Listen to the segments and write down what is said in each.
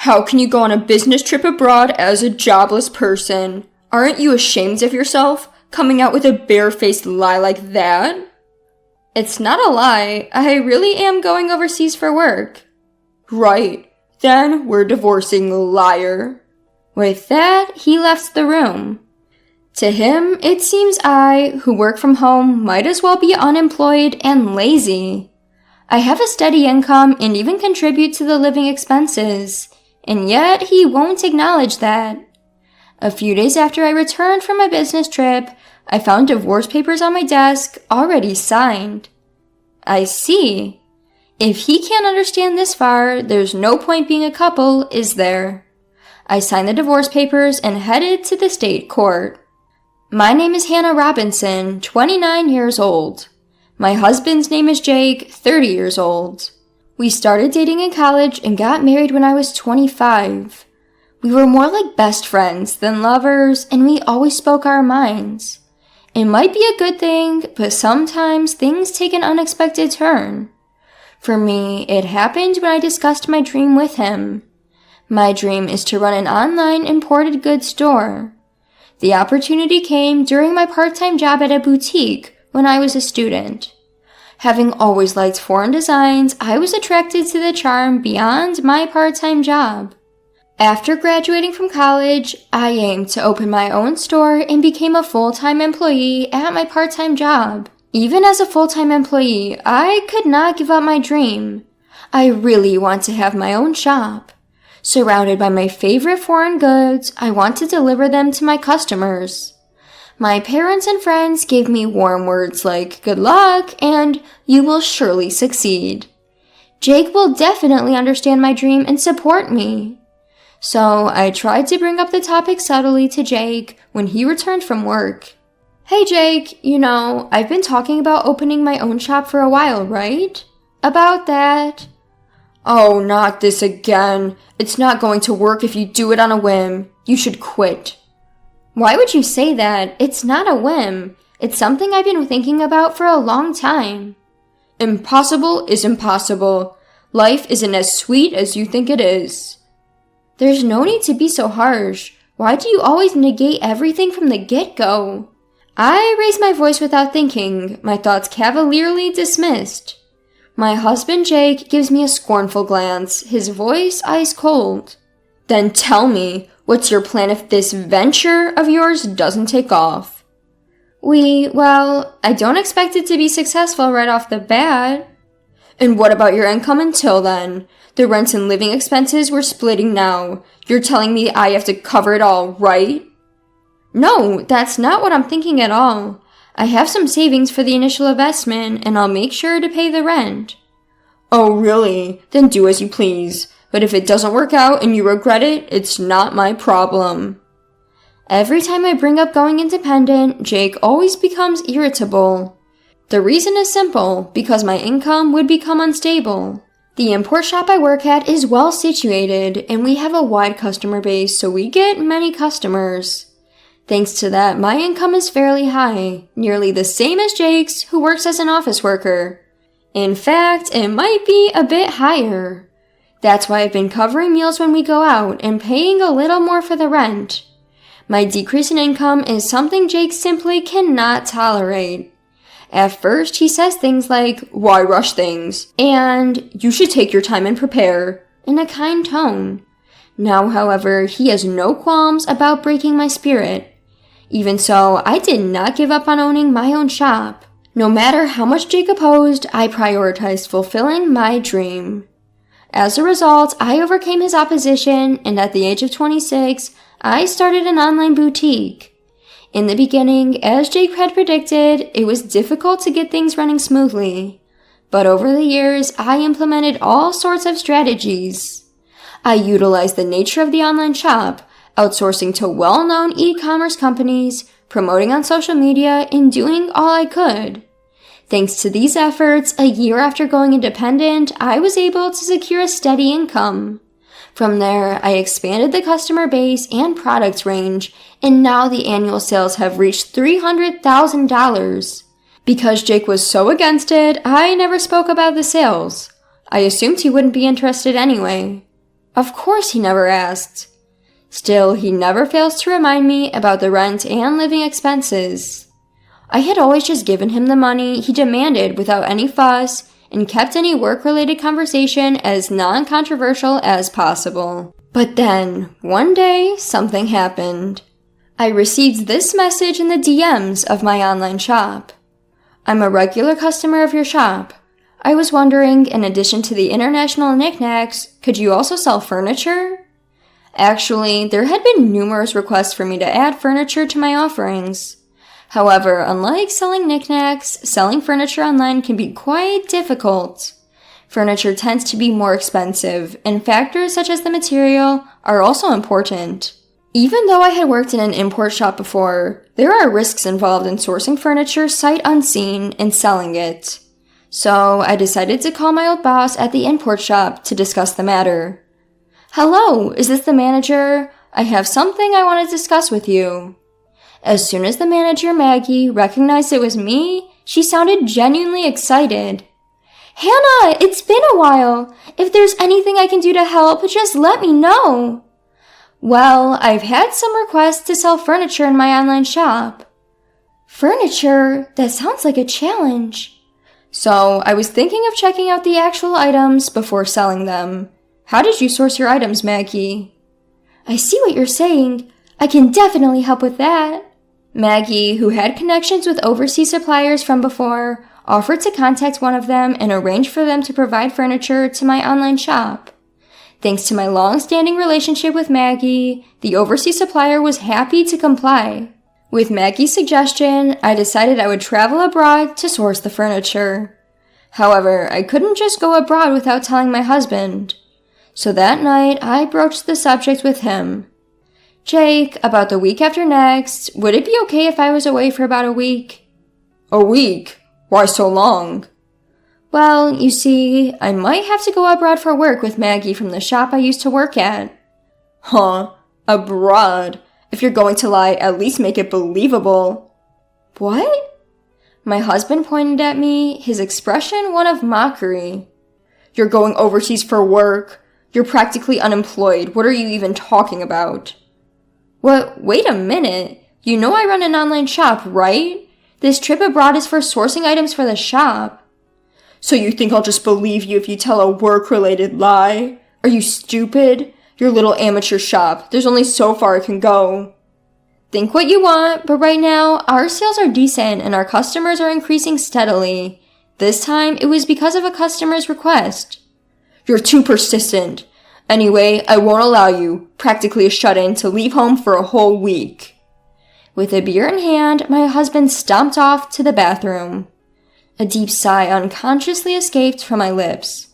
How can you go on a business trip abroad as a jobless person? Aren't you ashamed of yourself, coming out with a barefaced lie like that? It's not a lie. I really am going overseas for work. Right. Then we're divorcing, liar. With that, he left the room. To him, it seems I, who work from home, might as well be unemployed and lazy. I have a steady income and even contribute to the living expenses, and yet he won't acknowledge that. A few days after I returned from my business trip, I found divorce papers on my desk, already signed. I see. If he can't understand this far, there's no point being a couple, is there? I signed the divorce papers and headed to the state court. My name is Hannah Robinson, 29 years old. My husband's name is Jake, 30 years old. We started dating in college and got married when I was 25. We were more like best friends than lovers, and we always spoke our minds. It might be a good thing, but sometimes things take an unexpected turn. For me, it happened when I discussed my dream with him. My dream is to run an online imported goods store. The opportunity came during my part-time job at a boutique when I was a student. Having always liked foreign designs, I was attracted to the charm beyond my part-time job. After graduating from college, I aimed to open my own store and became a full-time employee at my part-time job. Even as a full-time employee, I could not give up my dream. I really want to have my own shop. Surrounded by my favorite foreign goods, I want to deliver them to my customers. My parents and friends gave me warm words like good luck and you will surely succeed. Jake will definitely understand my dream and support me. So I tried to bring up the topic subtly to Jake when he returned from work. Hey Jake, I've been talking about opening my own shop for a while, right? About that. Oh, not this again. It's not going to work if you do it on a whim. You should quit. Why would you say that? It's not a whim. It's something I've been thinking about for a long time. Impossible is impossible. Life isn't as sweet as you think it is. There's no need to be so harsh. Why do you always negate everything from the get-go? I raised my voice without thinking, my thoughts cavalierly dismissed. My husband Jake gives me a scornful glance, his voice ice cold. Then tell me, what's your plan if this venture of yours doesn't take off? I don't expect it to be successful right off the bat. And what about your income until then? The rent and living expenses we're splitting now. You're telling me I have to cover it all, right? No, that's not what I'm thinking at all. I have some savings for the initial investment, and I'll make sure to pay the rent. Oh, really? Then do as you please. But if it doesn't work out and you regret it, it's not my problem. Every time I bring up going independent, Jake always becomes irritable. The reason is simple, because my income would become unstable. The import shop I work at is well situated, and we have a wide customer base, so we get many customers. Thanks to that, my income is fairly high, nearly the same as Jake's, who works as an office worker. In fact, it might be a bit higher. That's why I've been covering meals when we go out and paying a little more for the rent. My decrease in income is something Jake simply cannot tolerate. At first, he says things like, "Why rush things?" and "You should take your time and prepare," in a kind tone. Now, however, he has no qualms about breaking my spirit. Even so, I did not give up on owning my own shop. No matter how much Jake opposed, I prioritized fulfilling my dream. As a result, I overcame his opposition, and at the age of 26, I started an online boutique. In the beginning, as Jake had predicted, it was difficult to get things running smoothly. But over the years, I implemented all sorts of strategies. I utilized the nature of the online shop, outsourcing to well-known e-commerce companies, promoting on social media, and doing all I could. Thanks to these efforts, a year after going independent, I was able to secure a steady income. From there, I expanded the customer base and product range, and now the annual sales have reached $300,000. Because Jake was so against it, I never spoke about the sales. I assumed he wouldn't be interested anyway. Of course he never asked. Still, he never fails to remind me about the rent and living expenses. I had always just given him the money he demanded without any fuss and kept any work-related conversation as non-controversial as possible. But then, one day, something happened. I received this message in the DMs of my online shop. I'm a regular customer of your shop. I was wondering, in addition to the international knickknacks, could you also sell furniture? Actually, there had been numerous requests for me to add furniture to my offerings. However, unlike selling knickknacks, selling furniture online can be quite difficult. Furniture tends to be more expensive, and factors such as the material are also important. Even though I had worked in an import shop before, there are risks involved in sourcing furniture sight unseen and selling it. So I decided to call my old boss at the import shop to discuss the matter. Hello, is this the manager? I have something I want to discuss with you. As soon as the manager, Maggie, recognized it was me, she sounded genuinely excited. Hannah, it's been a while. If there's anything I can do to help, just let me know. Well, I've had some requests to sell furniture in my online shop. Furniture? That sounds like a challenge. So, I was thinking of checking out the actual items before selling them. How did you source your items, Maggie? I see what you're saying. I can definitely help with that. Maggie, who had connections with overseas suppliers from before, offered to contact one of them and arrange for them to provide furniture to my online shop. Thanks to my long-standing relationship with Maggie, the overseas supplier was happy to comply. With Maggie's suggestion, I decided I would travel abroad to source the furniture. However, I couldn't just go abroad without telling my husband. So that night, I broached the subject with him. Jake, about the week after next, would it be okay if I was away for about a week? A week? Why so long? Well, you see, I might have to go abroad for work with Maggie from the shop I used to work at. Huh? Abroad? If you're going to lie, at least make it believable. What? My husband pointed at me, his expression one of mockery. You're going overseas for work. You're practically unemployed. What are you even talking about? What? Wait a minute. You know I run an online shop, right? This trip abroad is for sourcing items for the shop. So you think I'll just believe you if you tell a work-related lie? Are you stupid? Your little amateur shop. There's only so far it can go. Think what you want, but right now, our sales are decent and our customers are increasing steadily. This time, it was because of a customer's request. You're too persistent. Anyway, I won't allow you, practically a shut-in, to leave home for a whole week. With a beer in hand, my husband stomped off to the bathroom. A deep sigh unconsciously escaped from my lips.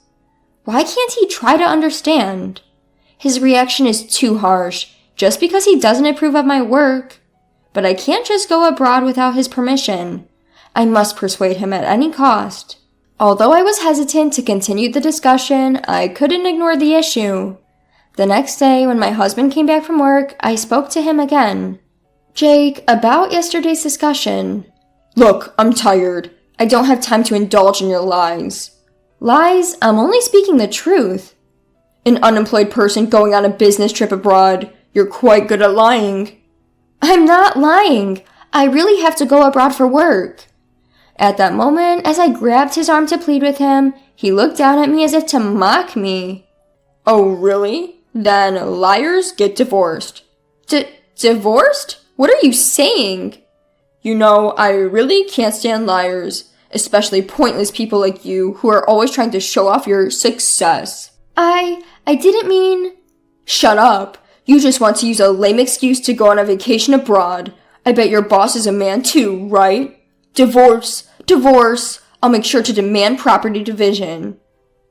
Why can't he try to understand? His reaction is too harsh, just because he doesn't approve of my work. But I can't just go abroad without his permission. I must persuade him at any cost. Although I was hesitant to continue the discussion, I couldn't ignore the issue. The next day, when my husband came back from work, I spoke to him again. Jake, about yesterday's discussion. Look, I'm tired. I don't have time to indulge in your lies. Lies? I'm only speaking the truth. An unemployed person going on a business trip abroad. You're quite good at lying. I'm not lying. I really have to go abroad for work. At that moment, as I grabbed his arm to plead with him, he looked down at me as if to mock me. Oh, really? Then liars get divorced. Divorced? What are you saying? You know, I really can't stand liars, especially pointless people like you who are always trying to show off your success. I didn't mean... Shut up. You just want to use a lame excuse to go on a vacation abroad. I bet your boss is a man too, right? Divorce. I'll make sure to demand property division.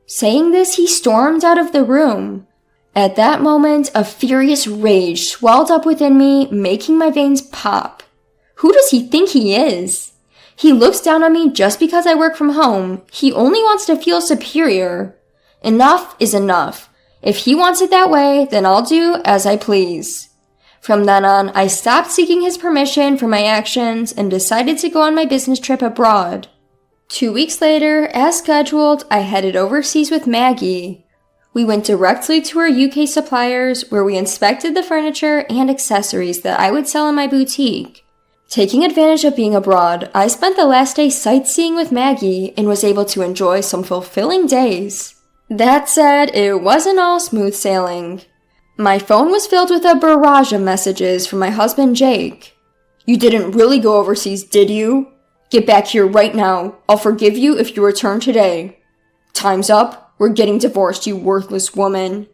Saying this, he stormed out of the room. At that moment, a furious rage swelled up within me, making my veins pop. Who does he think he is? He looks down on me just because I work from home. He only wants to feel superior. Enough is enough. If he wants it that way, then I'll do as I please. From then on, I stopped seeking his permission for my actions and decided to go on my business trip abroad. 2 weeks later, as scheduled, I headed overseas with Maggie. We went directly to our UK suppliers where we inspected the furniture and accessories that I would sell in my boutique. Taking advantage of being abroad, I spent the last day sightseeing with Maggie and was able to enjoy some fulfilling days. That said, it wasn't all smooth sailing. My phone was filled with a barrage of messages from my husband Jake. "You didn't really go overseas, did you? Get back here right now. I'll forgive you if you return today. Time's up. We're getting divorced, you worthless woman."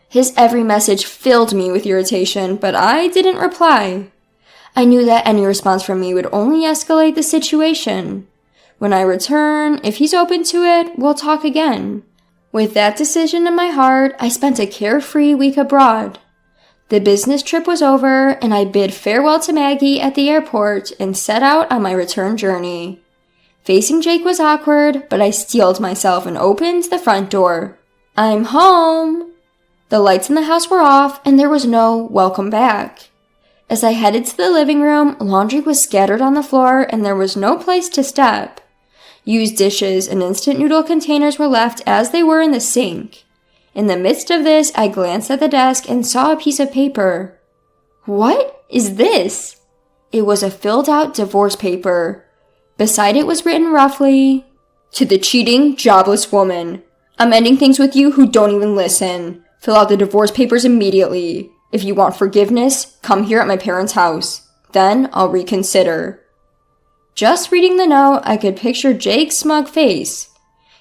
His every message filled me with irritation, but I didn't reply. I knew that any response from me would only escalate the situation. When I return, if he's open to it, we'll talk again. With that decision in my heart, I spent a carefree week abroad. The business trip was over, and I bid farewell to Maggie at the airport and set out on my return journey. Facing Jake was awkward, but I steeled myself and opened the front door. "I'm home!" The lights in the house were off, and there was no welcome back. As I headed to the living room, laundry was scattered on the floor, and there was no place to step. Used dishes and instant noodle containers were left as they were in the sink. In the midst of this, I glanced at the desk and saw a piece of paper. What is this? It was a filled-out divorce paper. Beside it was written roughly, "To the cheating, jobless woman. I'm ending things with you who don't even listen. Fill out the divorce papers immediately. If you want forgiveness, come here at my parents' house. Then I'll reconsider." Just reading the note, I could picture Jake's smug face.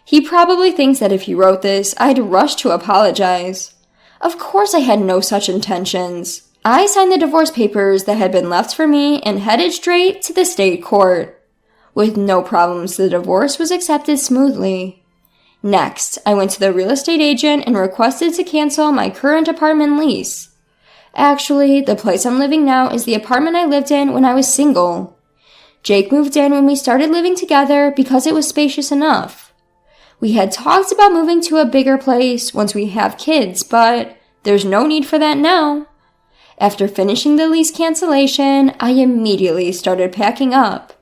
He probably thinks that if he wrote this, I'd rush to apologize. Of course I had no such intentions. I signed the divorce papers that had been left for me and headed straight to the state court. With no problems, the divorce was accepted smoothly. Next, I went to the real estate agent and requested to cancel my current apartment lease. Actually, the place I'm living now is the apartment I lived in when I was single. Jake moved in when we started living together because it was spacious enough. We had talked about moving to a bigger place once we have kids, but there's no need for that now. After finishing the lease cancellation, I immediately started packing up.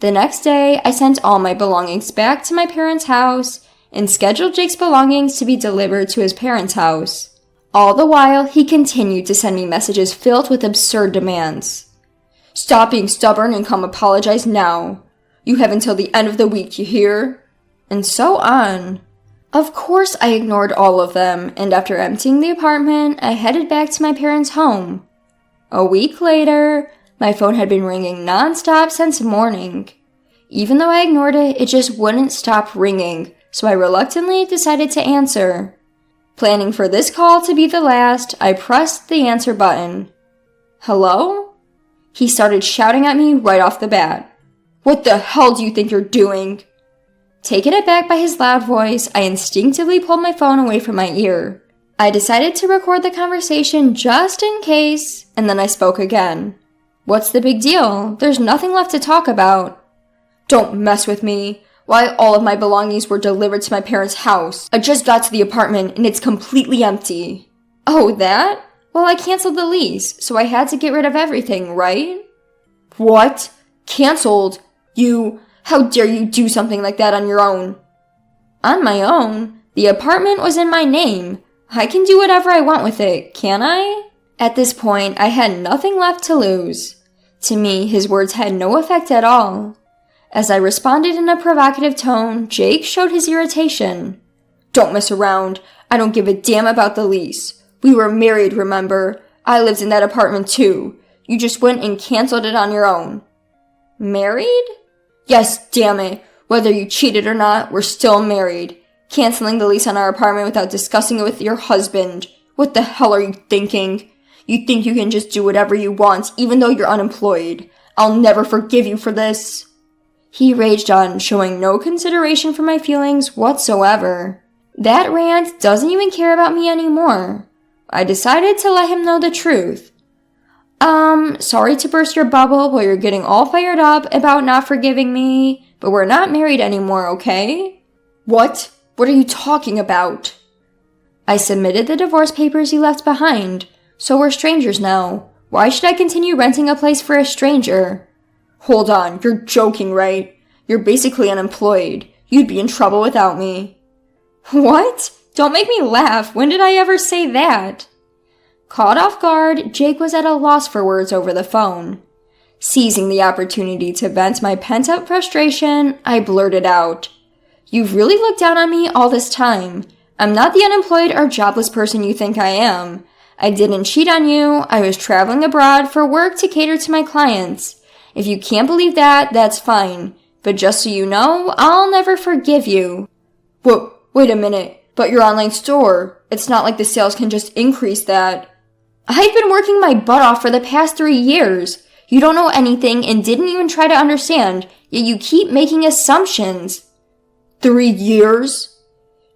The next day, I sent all my belongings back to my parents' house and scheduled Jake's belongings to be delivered to his parents' house. All the while, he continued to send me messages filled with absurd demands. "Stop being stubborn and come apologize now. You have until the end of the week, you hear?" And so on. Of course, I ignored all of them, and after emptying the apartment, I headed back to my parents' home. A week later, my phone had been ringing non-stop since morning. Even though I ignored it, it just wouldn't stop ringing, so I reluctantly decided to answer. Planning for this call to be the last, I pressed the answer button. "Hello?" He started shouting at me right off the bat. "What the hell do you think you're doing?" Taken aback by his loud voice, I instinctively pulled my phone away from my ear. I decided to record the conversation just in case, and then I spoke again. "What's the big deal? There's nothing left to talk about." "Don't mess with me. Why all of my belongings were delivered to my parents' house. I just got to the apartment and it's completely empty." "Oh, that? Well, I canceled the lease, so I had to get rid of everything, right?" "What? Canceled? How dare you do something like that on your own?" "On my own? The apartment was in my name. I can do whatever I want with it, can't I?" At this point, I had nothing left to lose. To me, his words had no effect at all. As I responded in a provocative tone, Jake showed his irritation. "Don't mess around. I don't give a damn about the lease. We were married, remember? I lived in that apartment too. You just went and canceled it on your own." "Married?" "Yes, damn it. Whether you cheated or not, we're still married. Canceling the lease on our apartment without discussing it with your husband. What the hell are you thinking? You think you can just do whatever you want, even though you're unemployed. I'll never forgive you for this." He raged on, showing no consideration for my feelings whatsoever. That rant doesn't even care about me anymore. I decided to let him know the truth. Sorry to burst your bubble while you're getting all fired up about not forgiving me, but we're not married anymore, okay?" "What? What are you talking about?" "I submitted the divorce papers you left behind, so we're strangers now. Why should I continue renting a place for a stranger?" "Hold on, you're joking, right? You're basically unemployed. You'd be in trouble without me." "What? Don't make me laugh. When did I ever say that? Caught off guard, Jake was at a loss for words over the phone. Seizing the opportunity to vent my pent-up frustration, I blurted out, "You've really looked down on me all this time. I'm not the unemployed or jobless person you think I am. I didn't cheat on you. I was traveling abroad for work to cater to my clients. If you can't believe that, that's fine. But just so you know, I'll never forgive you." Whoa, wait a minute. But your online store, it's not like the sales can just increase that. I've been working my butt off for the past 3 years. You don't know anything and didn't even try to understand, yet you keep making assumptions. 3 years?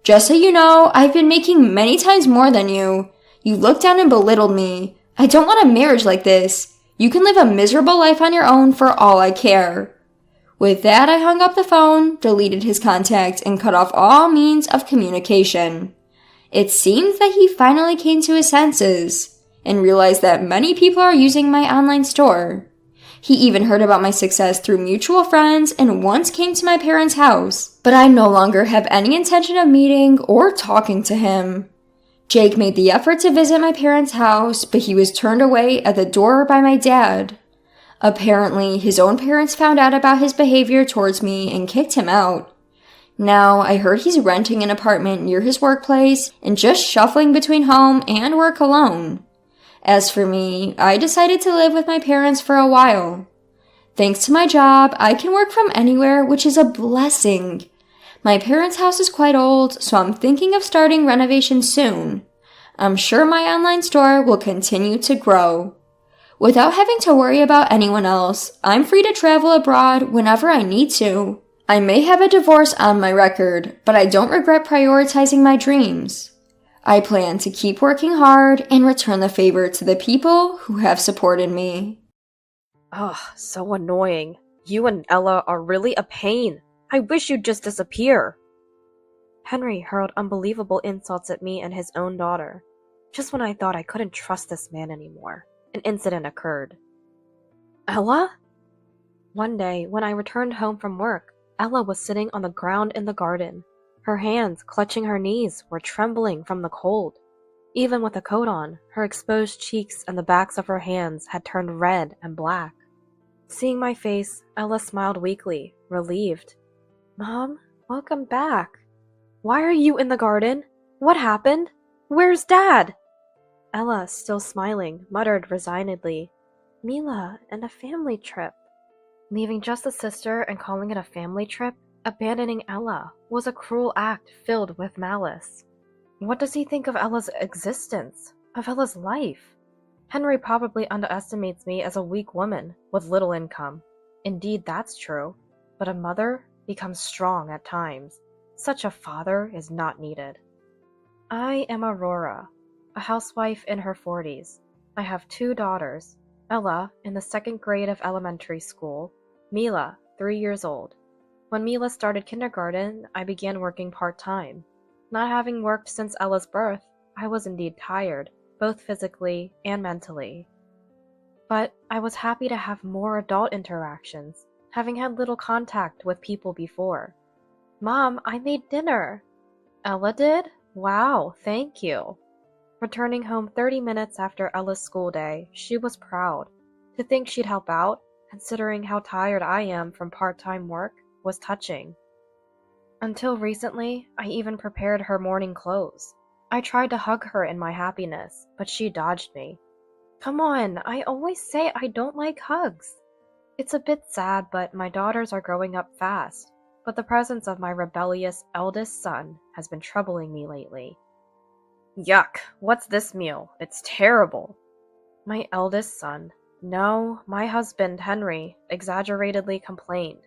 Just so you know, I've been making many times more than you. You looked down and belittled me. I don't want a marriage like this. You can live a miserable life on your own for all I care. With that, I hung up the phone, deleted his contact, and cut off all means of communication. It seems that he finally came to his senses and realized that many people are using my online store. He even heard about my success through mutual friends and once came to my parents' house, but I no longer have any intention of meeting or talking to him. Jake made the effort to visit my parents' house, but he was turned away at the door by my dad. Apparently, his own parents found out about his behavior towards me and kicked him out. Now, I heard he's renting an apartment near his workplace and just shuffling between home and work alone. As for me, I decided to live with my parents for a while. Thanks to my job, I can work from anywhere, which is a blessing. My parents' house is quite old, so I'm thinking of starting renovations soon. I'm sure my online store will continue to grow. Without having to worry about anyone else, I'm free to travel abroad whenever I need to. I may have a divorce on my record, but I don't regret prioritizing my dreams. I plan to keep working hard and return the favor to the people who have supported me. Ugh, so annoying. You and Ella are really a pain. I wish you'd just disappear. Henry hurled unbelievable insults at me and his own daughter. Just when I thought I couldn't trust this man anymore, an incident occurred. Ella? One day, when I returned home from work, Ella was sitting on the ground in the garden. Her hands, clutching her knees, were trembling from the cold. Even with a coat on, her exposed cheeks and the backs of her hands had turned red and black. Seeing my face, Ella smiled weakly, relieved. Mom, welcome back. Why are you in the garden? What happened? Where's Dad? Ella, still smiling, muttered resignedly, Mila and a family trip. Leaving just a sister and calling it a family trip, abandoning Ella, was a cruel act filled with malice. What does he think of Ella's existence? Of Ella's life? Henry probably underestimates me as a weak woman with little income. Indeed, that's true. But a mother becomes strong at times. Such a father is not needed. I am Aurora, a housewife in her 40s. I have 2 daughters, Ella in the 2nd grade of elementary school, Mila, 3 years old. When Mila started kindergarten, I began working part-time. Not having worked since Ella's birth, I was indeed tired, both physically and mentally. But I was happy to have more adult interactions, having had little contact with people before. Mom, I made dinner. Ella did? Wow, thank you. Returning home 30 minutes after Ella's school day, she was proud. To think she'd help out, considering how tired I am from part-time work, was touching. Until recently, I even prepared her morning clothes. I tried to hug her in my happiness, but she dodged me. Come on, I always say I don't like hugs. It's a bit sad, but my daughters are growing up fast. But the presence of my rebellious eldest son has been troubling me lately. Yuck, what's this meal? It's terrible. My eldest son, no, my husband, Henry, exaggeratedly complained.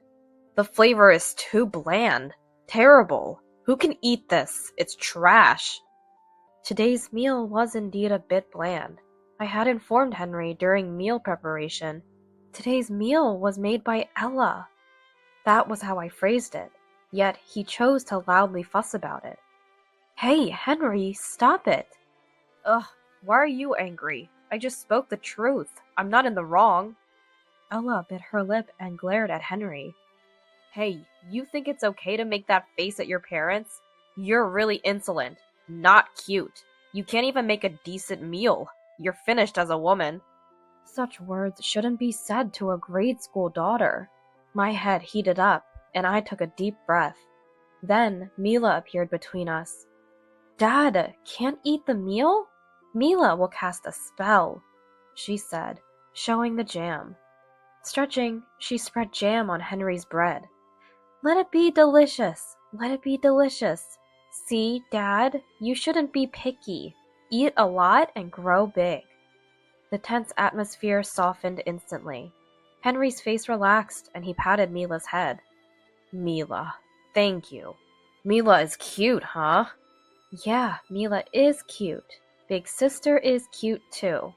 The flavor is too bland. Terrible. Who can eat this? It's trash. Today's meal was indeed a bit bland. I had informed Henry during meal preparation. Today's meal was made by Ella. That was how I phrased it, yet he chose to loudly fuss about it. Hey, Henry, stop it. Ugh, why are you angry? I just spoke the truth. I'm not in the wrong. Ella bit her lip and glared at Henry. Hey, you think it's okay to make that face at your parents? You're really insolent. Not cute. You can't even make a decent meal. You're finished as a woman. Such words shouldn't be said to a grade school daughter. My head heated up, and I took a deep breath. Then Mila appeared between us. Dad, can't eat the meal? Mila will cast a spell, she said, showing the jam. Stretching, she spread jam on Henry's bread. Let it be delicious. Let it be delicious. See, Dad, you shouldn't be picky. Eat a lot and grow big. The tense atmosphere softened instantly. Henry's face relaxed and he patted Mila's head. Mila, thank you. Mila is cute, huh? Yeah, Mila is cute. Big sister is cute too.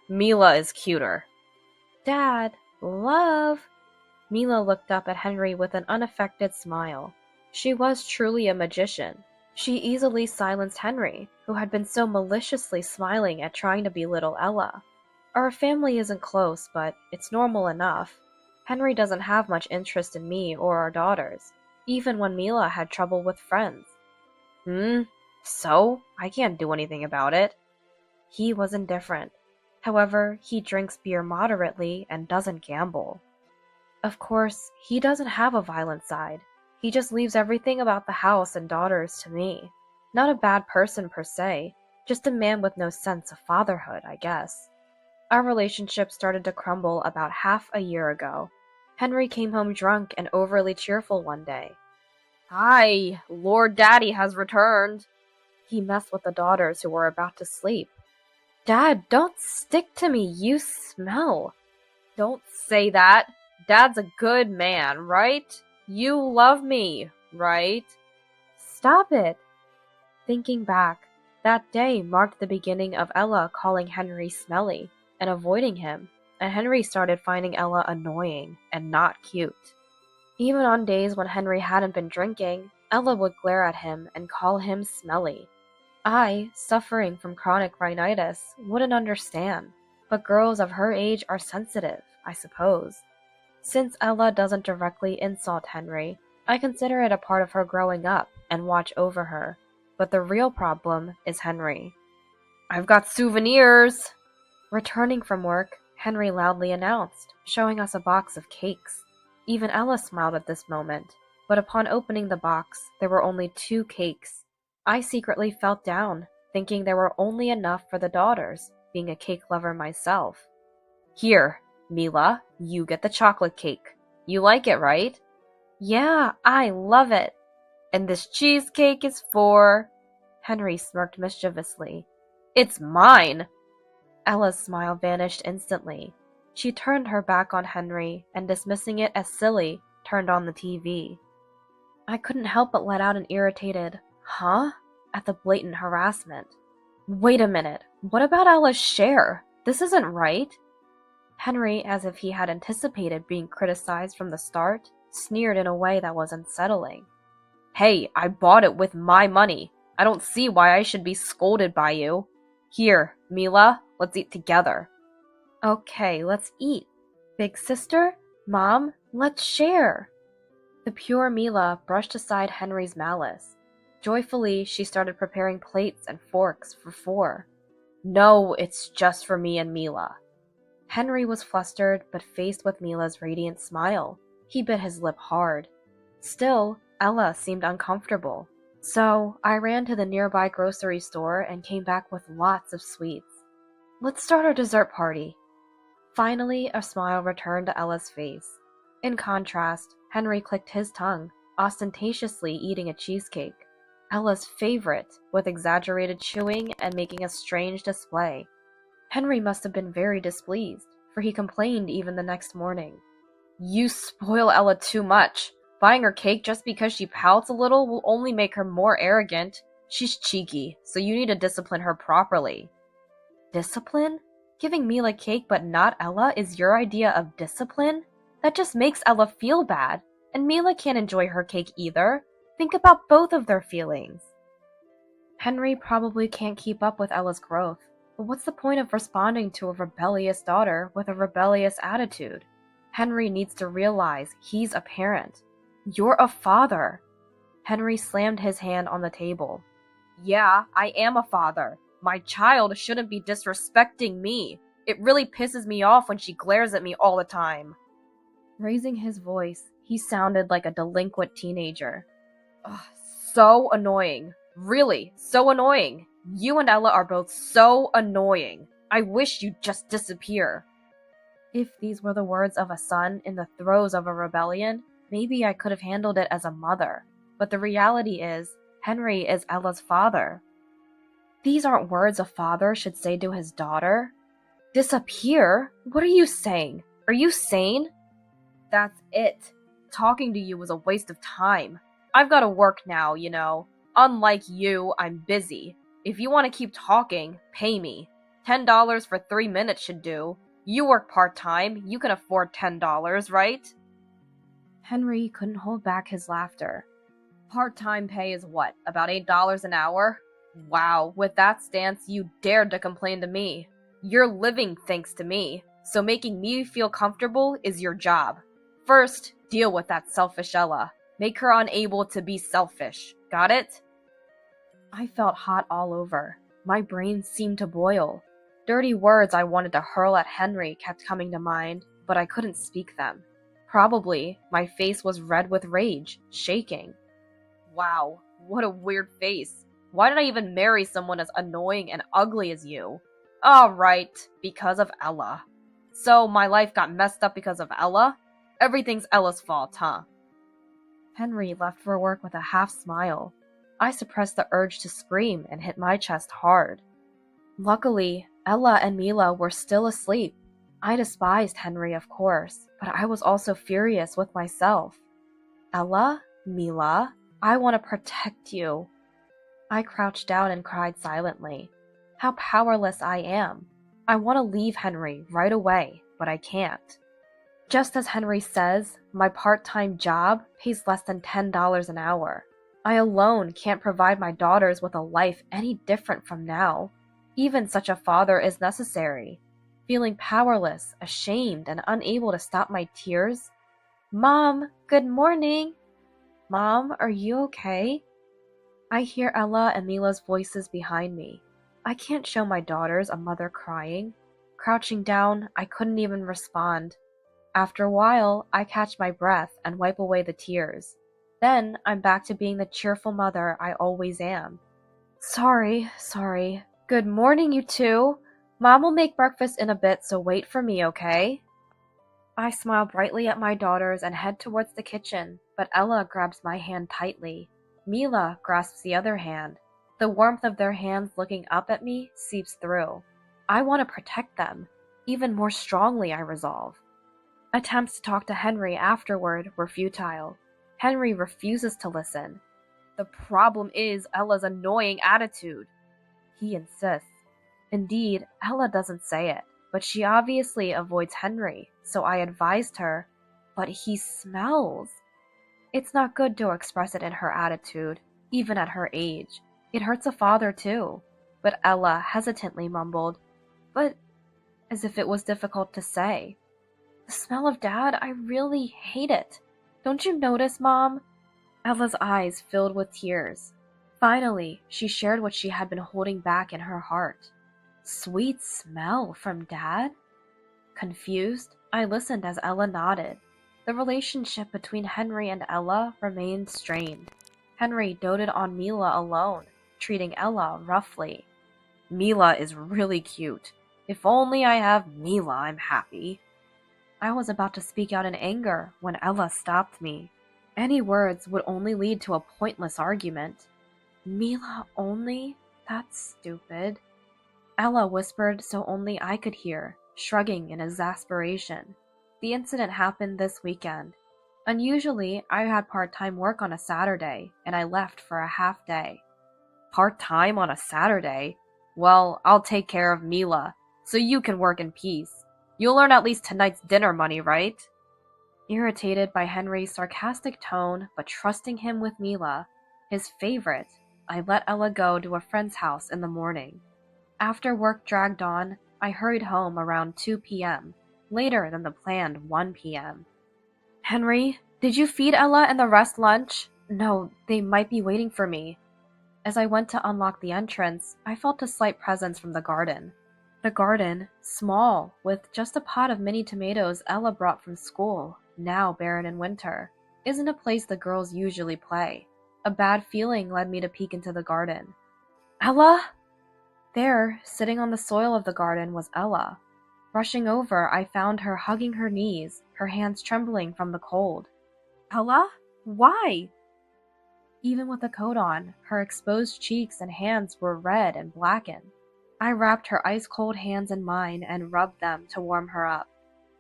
Mila is cuter. Dad, love. Mila looked up at Henry with an unaffected smile. She was truly a magician. She easily silenced Henry, who had been so maliciously smiling at trying to belittle Ella. Our family isn't close, but it's normal enough. Henry doesn't have much interest in me or our daughters, even when Mila had trouble with friends. So? I can't do anything about it. He was indifferent. However, he drinks beer moderately and doesn't gamble. Of course, he doesn't have a violent side. He just leaves everything about the house and daughters to me. Not a bad person per se, just a man with no sense of fatherhood, I guess. Our relationship started to crumble about half a year ago. Henry came home drunk and overly cheerful one day. Hi, Lord Daddy has returned. He messed with the daughters who were about to sleep. Dad, don't stick to me, you smell. Don't say that. Dad's a good man, right? You love me, right? Stop it. Thinking back, that day marked the beginning of Ella calling Henry smelly and avoiding him, and Henry started finding Ella annoying and not cute. Even on days when Henry hadn't been drinking, Ella would glare at him and call him smelly. I, suffering from chronic rhinitis, wouldn't understand, but girls of her age are sensitive, I suppose. Since Ella doesn't directly insult Henry, I consider it a part of her growing up and watch over her, but the real problem is Henry. I've got souvenirs! Returning from work, Henry loudly announced, showing us a box of cakes. Even Ella smiled at this moment, but upon opening the box, there were only 2 cakes. I secretly felt down, thinking there were only enough for the daughters, being a cake lover myself. Here, Mila, you get the chocolate cake. You like it, right? Yeah, I love it. And this cheesecake is for... Henry smirked mischievously. It's mine! Ella's smile vanished instantly. She turned her back on Henry and, dismissing it as silly, turned on the TV. I couldn't help but let out an irritated, huh? At the blatant harassment. Wait a minute, what about Ella's share? This isn't right. Henry, as if he had anticipated being criticized from the start, sneered in a way that was unsettling. Hey, I bought it with my money. I don't see why I should be scolded by you. Here, Mila, let's eat together. Okay, let's eat. Big sister, Mom, let's share. The pure Mila brushed aside Henry's malice. Joyfully, she started preparing plates and forks for 4. No, it's just for me and Mila. Henry was flustered, but faced with Mila's radiant smile, he bit his lip hard. Still, Ella seemed uncomfortable. So, I ran to the nearby grocery store and came back with lots of sweets. Let's start our dessert party. Finally, a smile returned to Ella's face. In contrast, Henry clicked his tongue, ostentatiously eating a cheesecake. Ella's favorite, with exaggerated chewing and making a strange display. Henry must have been very displeased, for he complained even the next morning. You spoil Ella too much. Buying her cake just because she pouts a little will only make her more arrogant. She's cheeky, so you need to discipline her properly. Discipline? Giving Mila cake but not Ella is your idea of discipline? That just makes Ella feel bad, and Mila can't enjoy her cake either. Think about both of their feelings. Henry probably can't keep up with Ella's growth, but what's the point of responding to a rebellious daughter with a rebellious attitude? Henry needs to realize he's a parent. You're a father. Henry slammed his hand on the table. Yeah, I am a father. My child shouldn't be disrespecting me. It really pisses me off when she glares at me all the time. Raising his voice, he sounded like a delinquent teenager. Ugh, so annoying. Really, so annoying. You and Ella are both so annoying. I wish you'd just disappear. If these were the words of a son in the throes of a rebellion, maybe I could have handled it as a mother. But the reality is, Henry is Ella's father. These aren't words a father should say to his daughter. Disappear? What are you saying? Are you sane? That's it. Talking to you was a waste of time. I've got to work now, you know. Unlike you, I'm busy. If you want to keep talking, pay me. $10 for 3 minutes should do. You work part-time, you can afford $10, right? Henry couldn't hold back his laughter. Part-time pay is what, about $8 an hour? Wow, with that stance, you dared to complain to me. You're living thanks to me, so making me feel comfortable is your job. First, deal with that selfish Ella. Make her unable to be selfish. Got it? I felt hot all over. My brain seemed to boil. Dirty words I wanted to hurl at Henry kept coming to mind, but I couldn't speak them. Probably, my face was red with rage, shaking. Wow, what a weird face. Why did I even marry someone as annoying and ugly as you? Alright, because of Ella. So my life got messed up because of Ella? Everything's Ella's fault, huh? Henry left for work with a half smile. I suppressed the urge to scream and hit my chest hard. Luckily, Ella and Mila were still asleep. I despised Henry, of course, but I was also furious with myself. Ella? Mila? I want to protect you. I crouched down and cried silently. How powerless I am. I want to leave Henry right away, but I can't. Just as Henry says, my part-time job pays less than $10 an hour. I alone can't provide my daughters with a life any different from now. Even such a father is necessary. Feeling powerless, ashamed, and unable to stop my tears. Mom, good morning. Mom, are you okay? I hear Ella and Mila's voices behind me. I can't show my daughters a mother crying. Crouching down, I couldn't even respond. After a while, I catch my breath and wipe away the tears. Then, I'm back to being the cheerful mother I always am. Sorry. Good morning, you two. Mom will make breakfast in a bit, so wait for me, okay? I smile brightly at my daughters and head towards the kitchen, but Ella grabs my hand tightly. Mila grasps the other hand. The warmth of their hands looking up at me seeps through. I want to protect them. Even more strongly, I resolve. Attempts to talk to Henry afterward were futile. Henry refuses to listen. The problem is Ella's annoying attitude. He insists. Indeed, Ella doesn't say it, but she obviously avoids Henry, so I advised her, but he smells. It's not good to express it in her attitude, even at her age. It hurts a father too. But Ella hesitantly mumbled, but as if it was difficult to say. The smell of Dad, I really hate it. Don't you notice, Mom? Ella's eyes filled with tears. Finally, she shared what she had been holding back in her heart. Sweet smell from Dad? Confused, I listened as Ella nodded. The relationship between Henry and Ella remained strained. Henry doted on Mila alone, treating Ella roughly. Mila is really cute. If only I have Mila, I'm happy. I was about to speak out in anger when Ella stopped me. Any words would only lead to a pointless argument. Mila only? That's stupid. Ella whispered so only I could hear, shrugging in exasperation. The incident happened this weekend. Unusually, I had part-time work on a Saturday, and I left for a half day. Part-time on a Saturday? Well, I'll take care of Mila, so you can work in peace. You'll earn at least tonight's dinner money, right? Irritated by Henry's sarcastic tone, but trusting him with Mila, his favorite, I let Ella go to a friend's house in the morning. After work dragged on, I hurried home around 2 p.m., later than the planned 1 p.m. Henry, did you feed Ella and the rest lunch? No, they might be waiting for me. As I went to unlock the entrance, I felt a slight presence from the garden. The garden, small, with just a pot of mini tomatoes Ella brought from school, now barren in winter, isn't a place the girls usually play. A bad feeling led me to peek into the garden. Ella? There, sitting on the soil of the garden, was Ella. Rushing over, I found her hugging her knees, her hands trembling from the cold. Ella? Why? Even with a coat on, her exposed cheeks and hands were red and blackened. I wrapped her ice-cold hands in mine and rubbed them to warm her up.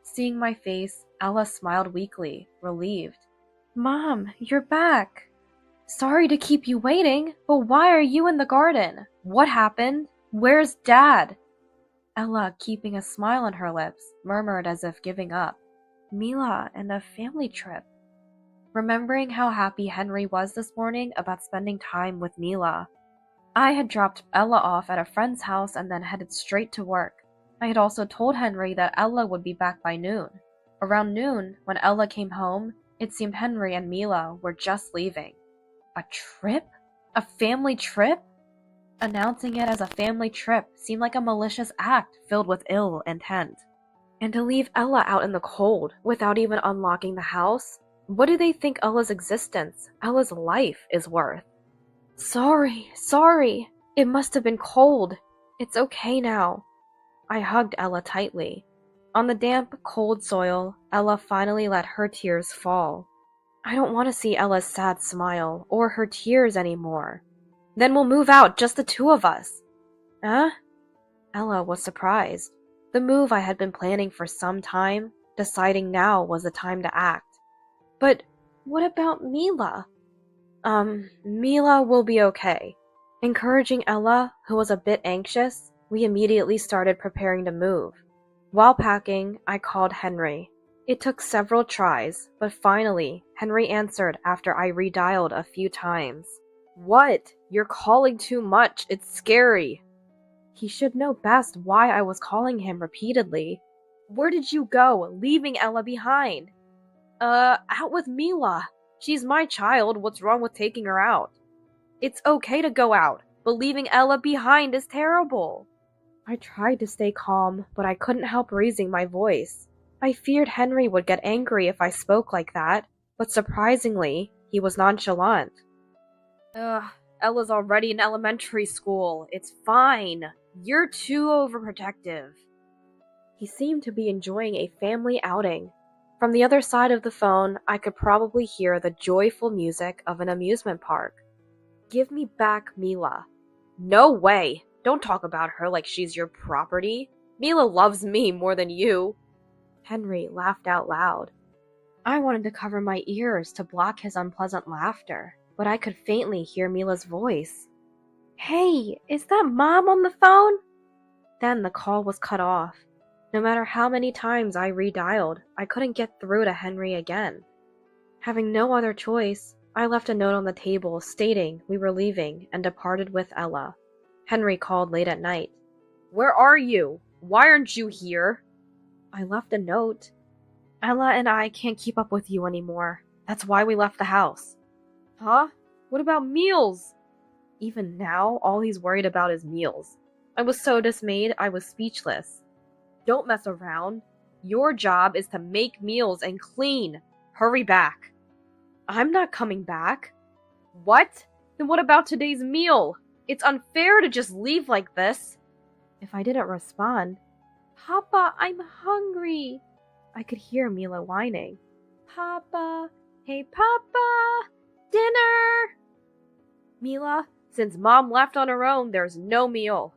Seeing my face, Ella smiled weakly, relieved. Mom, you're back. Sorry to keep you waiting, but why are you in the garden? What happened? Where's Dad? Ella, keeping a smile on her lips, murmured as if giving up. Mila and a family trip. Remembering how happy Henry was this morning about spending time with Mila, I had dropped Ella off at a friend's house and then headed straight to work. I had also told Henry that Ella would be back by noon. Around noon, when Ella came home, it seemed Henry and Mila were just leaving. A trip? A family trip? Announcing it as a family trip seemed like a malicious act filled with ill intent. And to leave Ella out in the cold without even unlocking the house? What do they think Ella's existence, Ella's life, is worth? Sorry. It must have been cold. It's okay now. I hugged Ella tightly. On the damp, cold soil, Ella finally let her tears fall. I don't want to see Ella's sad smile or her tears anymore. Then we'll move out, just the two of us. Huh? Ella was surprised. The move I had been planning for some time, deciding now was the time to act. But what about Mila? Mila will be okay. Encouraging Ella, who was a bit anxious, we immediately started preparing to move. While packing, I called Henry. It took several tries, but finally, Henry answered after I redialed a few times. What? You're calling too much. It's scary. He should know best why I was calling him repeatedly. Where did you go, leaving Ella behind? Out with Mila. She's my child. What's wrong with taking her out? It's okay to go out, but leaving Ella behind is terrible. I tried to stay calm, but I couldn't help raising my voice. I feared Henry would get angry if I spoke like that, but surprisingly, he was nonchalant. Ella's already in elementary school. It's fine. You're too overprotective. He seemed to be enjoying a family outing. From the other side of the phone, I could probably hear the joyful music of an amusement park. Give me back Mila. No way! Don't talk about her like she's your property. Mila loves me more than you. Henry laughed out loud. I wanted to cover my ears to block his unpleasant laughter, but I could faintly hear Mila's voice. Hey, is that Mom on the phone? Then the call was cut off. No matter how many times I redialed, I couldn't get through to Henry again. Having no other choice, I left a note on the table stating we were leaving and departed with Ella. Henry called late at night. Where are you? Why aren't you here? I left a note. Ella and I can't keep up with you anymore. That's why we left the house. Huh? What about meals? Even now, all he's worried about is meals. I was so dismayed, I was speechless. Don't mess around. Your job is to make meals and clean. Hurry back. I'm not coming back. What? Then what about today's meal? It's unfair to just leave like this. If I didn't respond, Papa, I'm hungry. I could hear Mila whining. Papa, hey Papa, dinner. Mila, since Mom left on her own, there's no meal.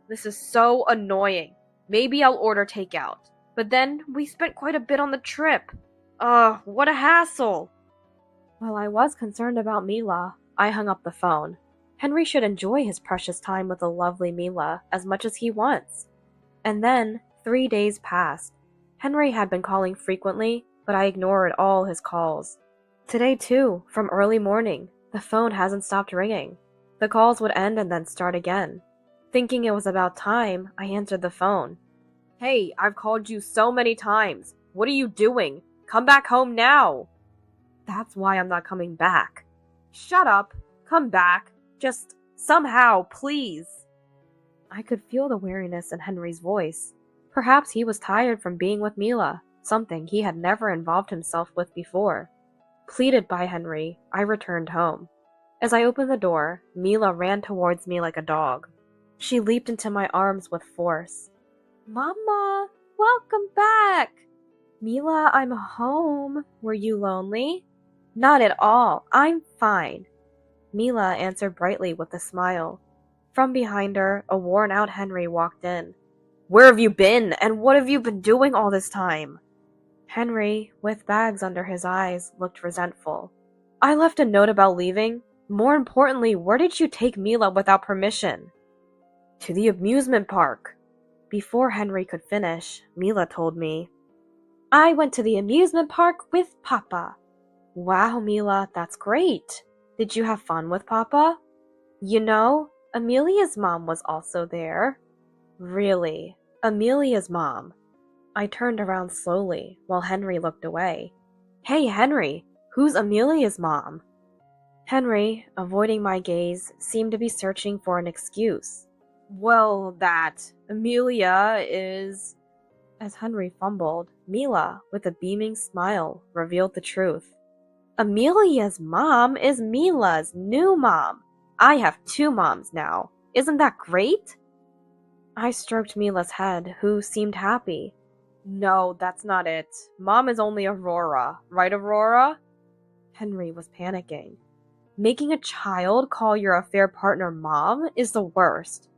This is so annoying. Maybe I'll order takeout. But then we spent quite a bit on the trip. What a hassle. While I was concerned about Mila, I hung up the phone. Henry should enjoy his precious time with the lovely Mila as much as he wants. And then, 3 days passed. Henry had been calling frequently, but I ignored all his calls. Today too, from early morning, the phone hasn't stopped ringing. The calls would end and then start again. Thinking it was about time, I answered the phone. Hey, I've called you so many times. What are you doing? Come back home now. That's why I'm not coming back. Shut up. Come back. Just somehow, please. I could feel the weariness in Henry's voice. Perhaps he was tired from being with Mila, something he had never involved himself with before. Pleaded by Henry, I returned home. As I opened the door, Mila ran towards me like a dog. She leaped into my arms with force. Mama, welcome back! Mila, I'm home. Were you lonely? Not at all. I'm fine. Mila answered brightly with a smile. From behind her, a worn-out Henry walked in. Where have you been, and what have you been doing all this time? Henry, with bags under his eyes, looked resentful. I left a note about leaving. More importantly, where did you take Mila without permission? To the amusement park. Before Henry could finish, Mila told me. I went to the amusement park with Papa. Wow, Mila, that's great. Did you have fun with Papa? You know, Amelia's mom was also there. Really? Amelia's mom? I turned around slowly while Henry looked away. Hey, Henry, who's Amelia's mom? Henry, avoiding my gaze, seemed to be searching for an excuse. Well, Amelia is... As Henry fumbled, Mila, with a beaming smile, revealed the truth. Amelia's mom is Mila's new mom. I have 2 moms now. Isn't that great? I stroked Mila's head, who seemed happy. No, that's not it. Mom is only Aurora. Right, Aurora? Henry was panicking. Making a child call your affair partner mom is the worst.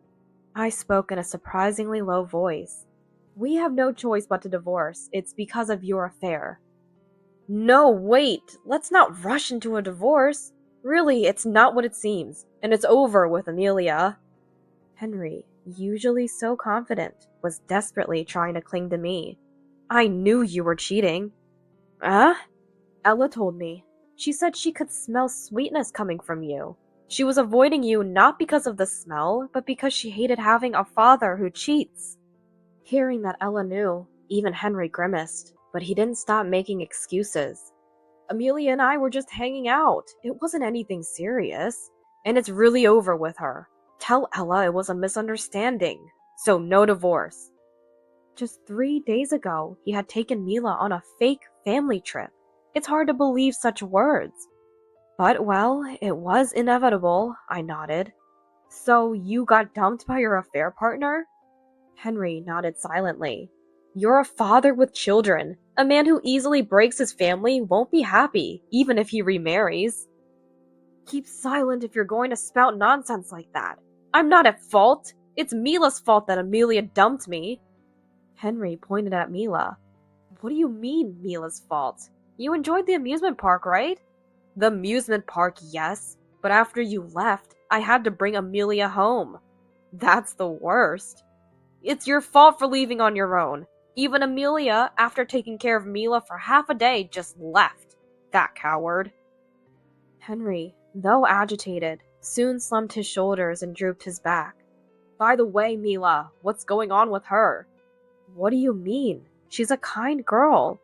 I spoke in a surprisingly low voice. We have no choice but to divorce. It's because of your affair. No, wait. Let's not rush into a divorce. Really, it's not what it seems. And it's over with Amelia. Henry, usually so confident, was desperately trying to cling to me. I knew you were cheating. Ella told me. She said she could smell sweetness coming from you. She was avoiding you not because of the smell, but because she hated having a father who cheats. Hearing that Ella knew, even Henry grimaced, but he didn't stop making excuses. Amelia and I were just hanging out. It wasn't anything serious. And it's really over with her. Tell Ella it was a misunderstanding. So no divorce. Just 3 days ago, he had taken Mila on a fake family trip. It's hard to believe such words. But, well, it was inevitable, I nodded. So you got dumped by your affair partner? Henry nodded silently. You're a father with children. A man who easily breaks his family won't be happy, even if he remarries. Keep silent if you're going to spout nonsense like that. I'm not at fault. It's Mila's fault that Amelia dumped me. Henry pointed at Mila. What do you mean, Mila's fault? You enjoyed the amusement park, right? The amusement park, yes. But after you left, I had to bring Amelia home. That's the worst. It's your fault for leaving on your own. Even Amelia, after taking care of Mila for half a day, just left. That coward. Henry, though agitated, soon slumped his shoulders and drooped his back. By the way, Mila, what's going on with her? What do you mean? She's a kind girl.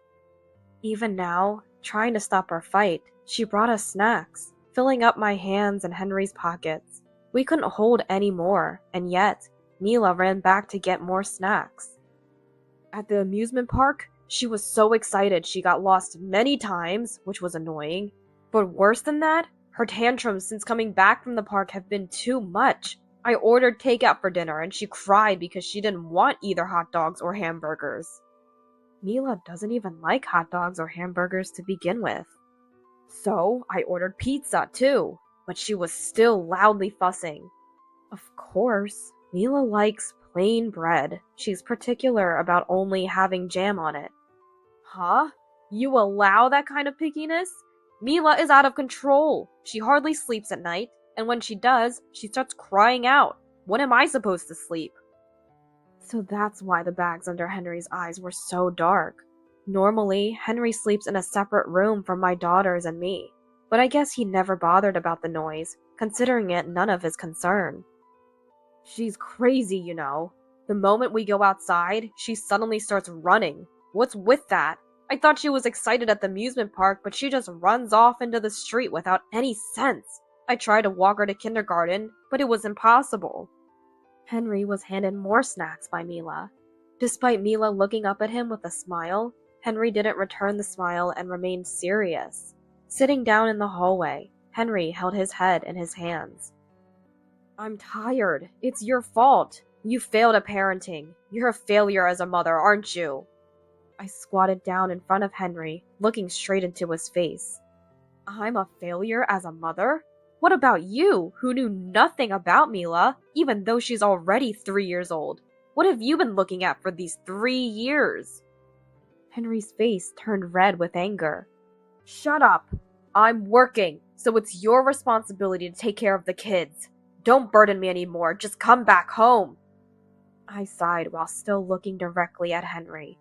Even now, trying to stop our fight, she brought us snacks, filling up my hands and Henry's pockets. We couldn't hold any more, and yet, Mila ran back to get more snacks. At the amusement park, she was so excited she got lost many times, which was annoying. But worse than that, her tantrums since coming back from the park have been too much. I ordered takeout for dinner and she cried because she didn't want either hot dogs or hamburgers. Mila doesn't even like hot dogs or hamburgers to begin with. So I ordered pizza too, but she was still loudly fussing. Of course, Mila likes plain bread. She's particular about only having jam on it. Huh? You allow that kind of pickiness? Mila is out of control. She hardly sleeps at night, and when she does, she starts crying out. When am I supposed to sleep? So that's why the bags under Henry's eyes were so dark. Normally, Henry sleeps in a separate room from my daughters and me, but I guess he never bothered about the noise, considering it none of his concern. She's crazy, you know. The moment we go outside, she suddenly starts running. What's with that? I thought she was excited at the amusement park, but she just runs off into the street without any sense. I tried to walk her to kindergarten, but it was impossible. Henry was handed more snacks by Mila. Despite Mila looking up at him with a smile, Henry didn't return the smile and remained serious. Sitting down in the hallway, Henry held his head in his hands. I'm tired. It's your fault. You failed at parenting. You're a failure as a mother, aren't you? I squatted down in front of Henry, looking straight into his face. I'm a failure as a mother? What about you, who knew nothing about Mila, even though she's already 3 years old? What have you been looking at for these 3 years? Henry's face turned red with anger. Shut up. I'm working, so it's your responsibility to take care of the kids. Don't burden me anymore, just come back home. I sighed while still looking directly at Henry.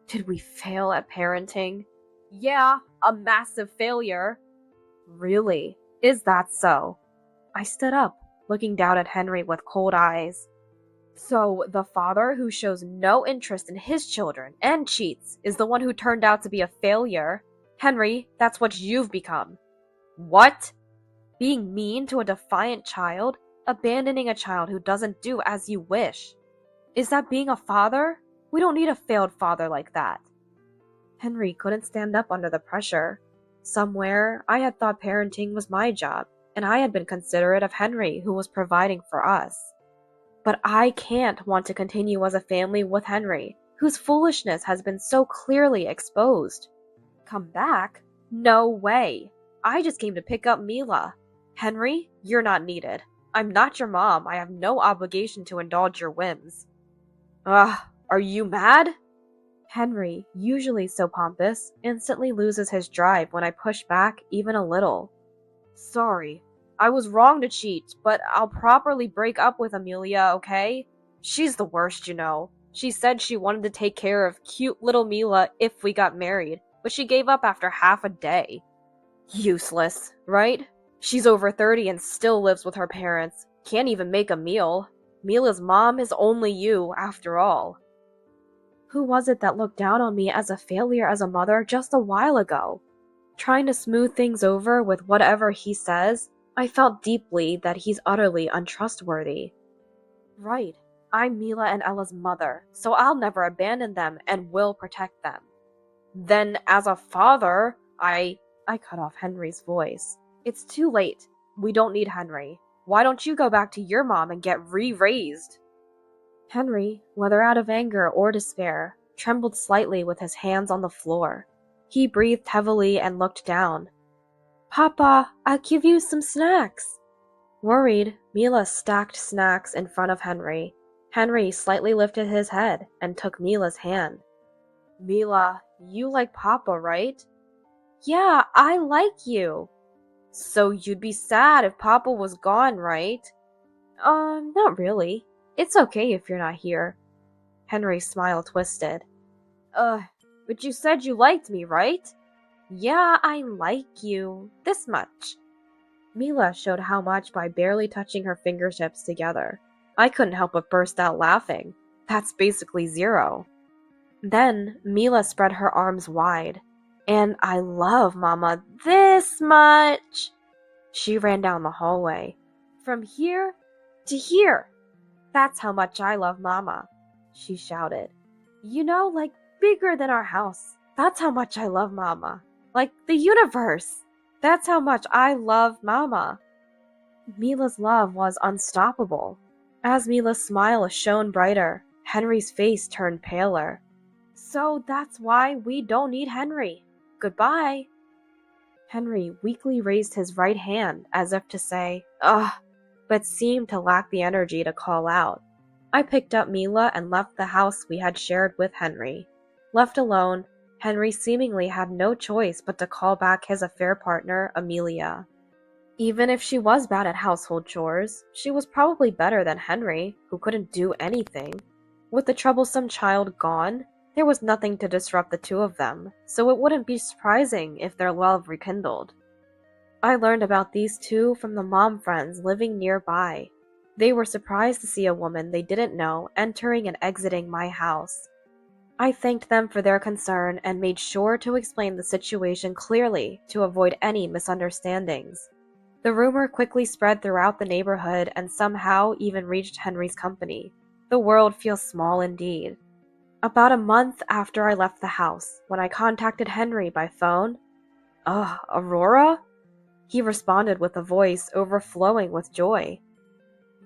Did we fail at parenting? Yeah, a massive failure. Really? Is that so? I stood up, looking down at Henry with cold eyes. So, the father who shows no interest in his children and cheats is the one who turned out to be a failure. Henry, that's what you've become. What? Being mean to a defiant child? Abandoning a child who doesn't do as you wish? Is that being a father? We don't need a failed father like that. Henry couldn't stand up under the pressure. Somewhere, I had thought parenting was my job, and I had been considerate of Henry, who was providing for us. But I can't want to continue as a family with Henry, whose foolishness has been so clearly exposed. Come back? No way. I just came to pick up Mila. Henry, you're not needed. I'm not your mom. I have no obligation to indulge your whims. Ugh, are you mad? Henry, usually so pompous, instantly loses his drive when I push back even a little. Sorry, I was wrong to cheat, but I'll properly break up with Amelia, okay? She's the worst, you know. She said she wanted to take care of cute little Mila if we got married, but she gave up after half a day. Useless, right? She's over 30 and still lives with her parents. Can't even make a meal. Mila's mom is only you, after all. Who was it that looked down on me as a failure as a mother just a while ago? Trying to smooth things over with whatever he says, I felt deeply that he's utterly untrustworthy. Right, I'm Mila and Ella's mother, so I'll never abandon them and will protect them. Then, as a father, I cut off Henry's voice. It's too late. We don't need Henry. Why don't you go back to your mom and get re-raised? Henry, whether out of anger or despair, trembled slightly with his hands on the floor. He breathed heavily and looked down. Papa, I'll give you some snacks. Worried, Mila stacked snacks in front of Henry. Henry slightly lifted his head and took Mila's hand. Mila, you like Papa, right? Yeah, I like you. So you'd be sad if Papa was gone, right? Not really. It's okay if you're not here. Henry's smile twisted. But you said you liked me, right? Yeah, I like you. This much. Mila showed how much by barely touching her fingertips together. I couldn't help but burst out laughing. That's basically 0. Then, Mila spread her arms wide. And I love Mama this much. She ran down the hallway. From here to here. That's how much I love Mama, she shouted. You know, like bigger than our house. That's how much I love Mama. Like the universe. That's how much I love Mama. Mila's love was unstoppable. As Mila's smile shone brighter, Henry's face turned paler. So that's why we don't need Henry. Goodbye. Henry weakly raised his right hand as if to say, ugh, but seemed to lack the energy to call out. I picked up Mila and left the house we had shared with Henry. Left alone, Henry seemingly had no choice but to call back his affair partner, Amelia. Even if she was bad at household chores, she was probably better than Henry, who couldn't do anything. With the troublesome child gone, there was nothing to disrupt the two of them, so it wouldn't be surprising if their love rekindled. I learned about these two from the mom friends living nearby. They were surprised to see a woman they didn't know entering and exiting my house. I thanked them for their concern and made sure to explain the situation clearly to avoid any misunderstandings. The rumor quickly spread throughout the neighborhood and somehow even reached Henry's company. The world feels small indeed. About a month after I left the house, when I contacted Henry by phone, "Ugh, Aurora?" He responded with a voice overflowing with joy.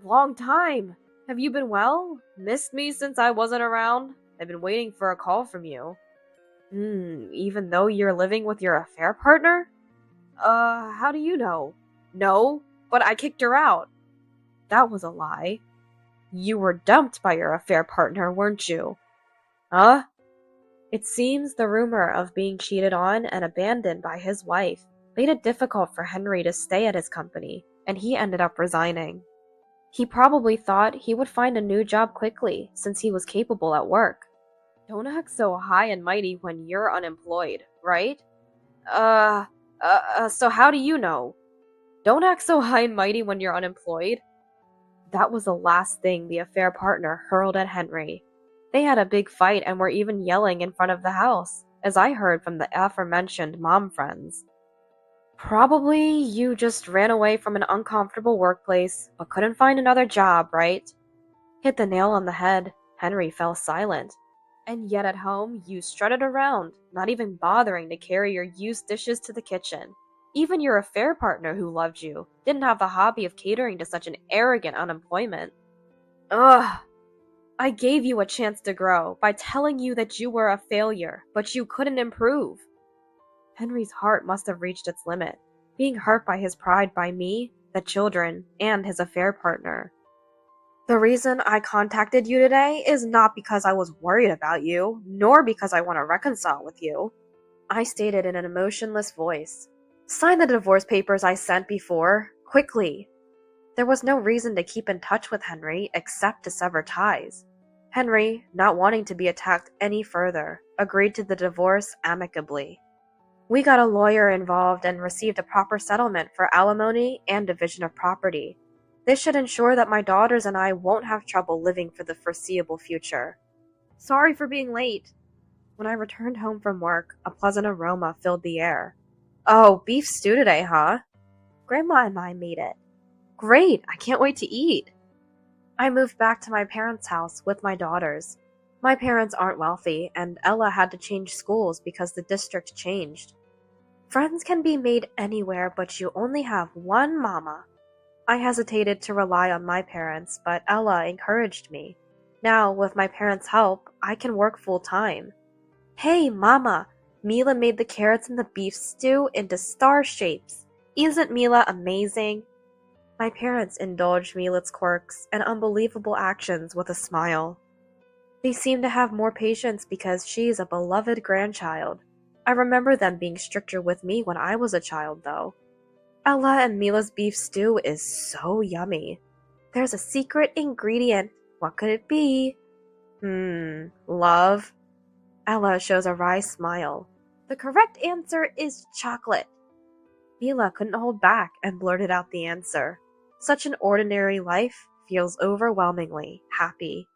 "Long time! Have you been well? Missed me since I wasn't around? I've been waiting for a call from you." Even though you're living with your affair partner? How do you know? No, but I kicked her out. That was a lie. You were dumped by your affair partner, weren't you? Huh? It seems the rumor of being cheated on and abandoned by his wife made it difficult for Henry to stay at his company, and he ended up resigning. He probably thought he would find a new job quickly since he was capable at work. Don't act so high and mighty when you're unemployed, right? So how do you know? Don't act so high and mighty when you're unemployed. That was the last thing the affair partner hurled at Henry. They had a big fight and were even yelling in front of the house, as I heard from the aforementioned mom friends. Probably you just ran away from an uncomfortable workplace, but couldn't find another job, right? Hit the nail on the head. Henry fell silent. And yet at home, you strutted around, not even bothering to carry your used dishes to the kitchen. Even your affair partner who loved you didn't have the hobby of catering to such an arrogant unemployment. Ugh! I gave you a chance to grow by telling you that you were a failure, but you couldn't improve. Henry's heart must have reached its limit, being hurt by his pride by me, the children, and his affair partner. The reason I contacted you today is not because I was worried about you, nor because I want to reconcile with you. I stated in an emotionless voice. Sign the divorce papers I sent before, quickly. There was no reason to keep in touch with Henry except to sever ties. Henry, not wanting to be attacked any further, agreed to the divorce amicably. We got a lawyer involved and received a proper settlement for alimony and division of property. This should ensure that my daughters and I won't have trouble living for the foreseeable future. Sorry for being late. When I returned home from work, a pleasant aroma filled the air. Oh, beef stew today, huh? Grandma and I made it. Great, I can't wait to eat. I moved back to my parents' house with my daughters. My parents aren't wealthy, and Ella had to change schools because the district changed. Friends can be made anywhere, but you only have one mama. I hesitated to rely on my parents, but Ella encouraged me. Now, with my parents' help, I can work full-time. Hey, Mama! Mila made the carrots in the beef stew into star shapes. Isn't Mila amazing? My parents indulged Mila's quirks and unbelievable actions with a smile. They seem to have more patience because she's a beloved grandchild. I remember them being stricter with me when I was a child, though. Ella and Mila's beef stew is so yummy. There's a secret ingredient. What could it be? Love. Ella shows a wry smile. The correct answer is chocolate. Mila couldn't hold back and blurted out the answer. Such an ordinary life feels overwhelmingly happy.